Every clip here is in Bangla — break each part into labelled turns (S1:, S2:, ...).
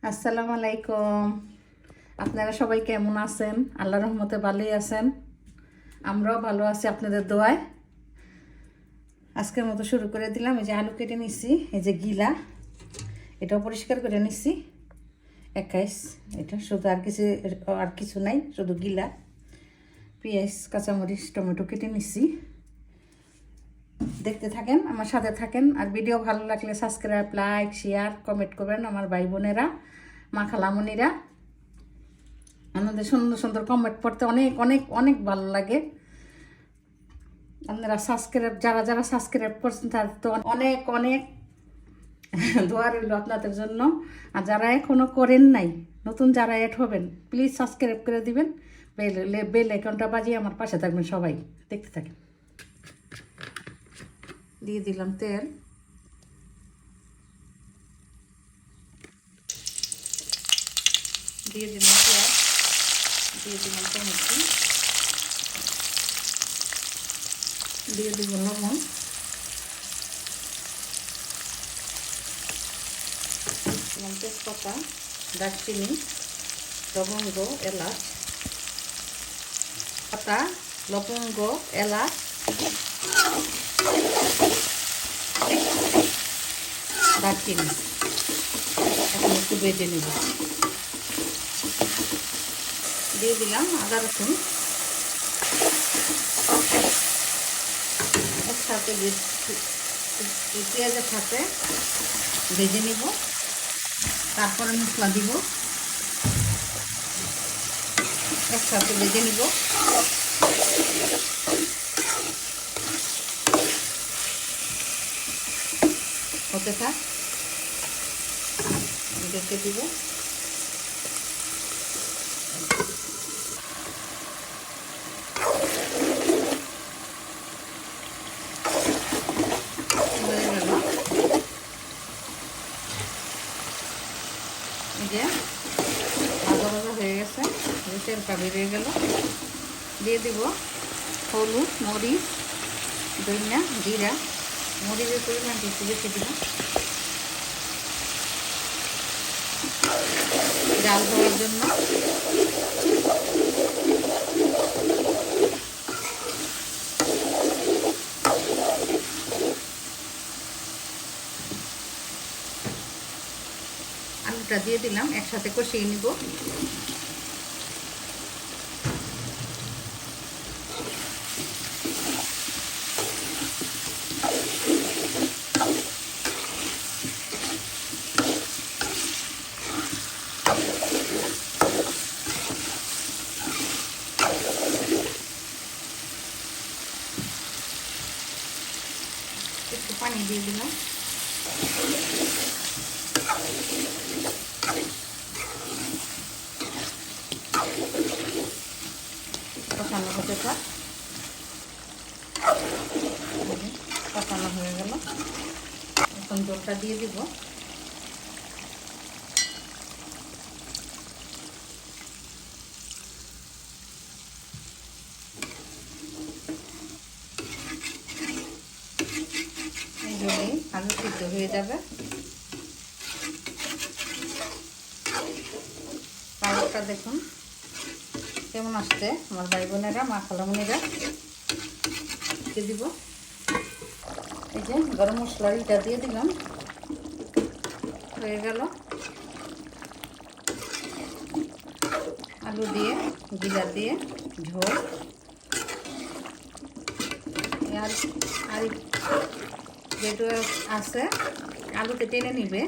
S1: আসসালামু আলাইকুম। আপনারা সবাই কেমন আছেন? আল্লাহর রহমতে ভালোই আছেন, আমরাও ভালো আছি আপনাদের দোয়ায়। আজকের মতো শুরু করে দিলাম। এই যে আলু কেটে নিচ্ছি, এই যে গিলা এটাও পরিষ্কার করে নিচ্ছি। 21 এটা শুধু আর কিছু নাই, শুধু গিলা। পেঁয়াজ, কাঁচামরিচ, টমেটো কেটে নিচ্ছি। দেখতে থাকেন, আমার সাথে থাকেন। আর ভিডিও ভালো লাগলে সাবস্ক্রাইব, লাইক, শেয়ার, কমেন্ট করবেন। আমার ভাই বোনেরা, মা খালামণিরা, আমাদের সুন্দর সুন্দর কমেন্ট পড়তে অনেক অনেক অনেক ভালো লাগে। আপনারা যারা যারা সাবস্ক্রাইব করছেন তার তো অনেক অনেক দোয়া রইল আপনাদের জন্য। আর যারা এখনও করেন নাই, নতুন যারা অ্যাড হবেন, প্লিজ সাবস্ক্রাইব করে দিবেন। বেল আইকনটা বাজিয়ে আমার পাশে থাকবেন সবাই। দেখতে থাকেন। দিয়ে দিলাম তেল, দিয়ে দিলাম পেঁয়াজ, দিয়ে দিলাম টমেটো, দিয়ে দিব লবণ, দিলাম তেজপাতা, দারচিনি, লবঙ্গ, এলাচ, পাতা, লবঙ্গ, এলাচ, দারচিনি। এখন একটু বেজে নেব। দিয়ে দিলাম আদা রসুন, একসাথে পেঁয়াজের সাথে ভেজে নিব। তারপরে মশলা দিব, একসাথে ভেজে নিব। হতে থাক, দেখে দিব। হয়ে গেল, এই যে ভাজা ভাজা হয়ে গেছে, তেলটা বেরিয়ে গেল। দিয়ে দিব হলুদ, মরিচ, ধনিয়া, জিরা। মরিচের পরিমাণটা একটু বেশি দিলাম, জাল দেওয়ার জন্য। আলুটা দিয়ে দিলাম, একসাথে কষিয়ে নিব। একটু পানি দিয়ে দিলাম। কষানো হতে থাক, কষানো হয়ে গেল। এখন জলটা দিয়ে দিব। এই জলেই আলু সিদ্ধ হয়ে যাবে। কালারটা দেখুন কেমন আসছে। আমার ভাই বোনেরা, মা খালামণিরা, দিয়ে দিব। এই যে গরম মশলা এটা দিয়ে দিলাম। হয়ে গেল। আলু দিয়ে, জিরা দিয়ে ঝোল। আর যেটু আছে আলুতে টেনে নিবে।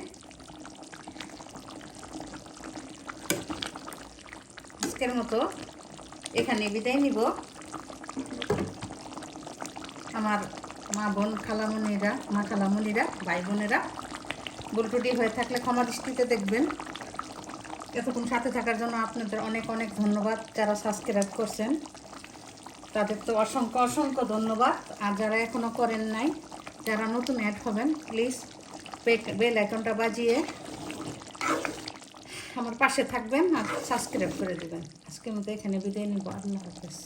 S1: আজকের মতো এখানে বিদায় নিব। আমার মা খালামণিরা, ভাই বোনেরা, ভুল ত্রুটি হয়ে থাকলে ক্ষমা দৃষ্টিতে দেখবেন। এতক্ষণ সাথে থাকার জন্য আপনাদের অনেক অনেক ধন্যবাদ। যারা সাবস্ক্রাইব করছেন তাদের তো অসংখ্য অসংখ্য ধন্যবাদ। আর যারা এখনও করেন নাই, যারা নতুন অ্যাড হবেন, প্লিজ বেল আইকনটা বাজিয়ে আমার পাশে থাকবেন আর সাবস্ক্রাইব করে দেবেন। আজকের মতো এখানে বিদায় নিব। আল্লাহ হাফেজ।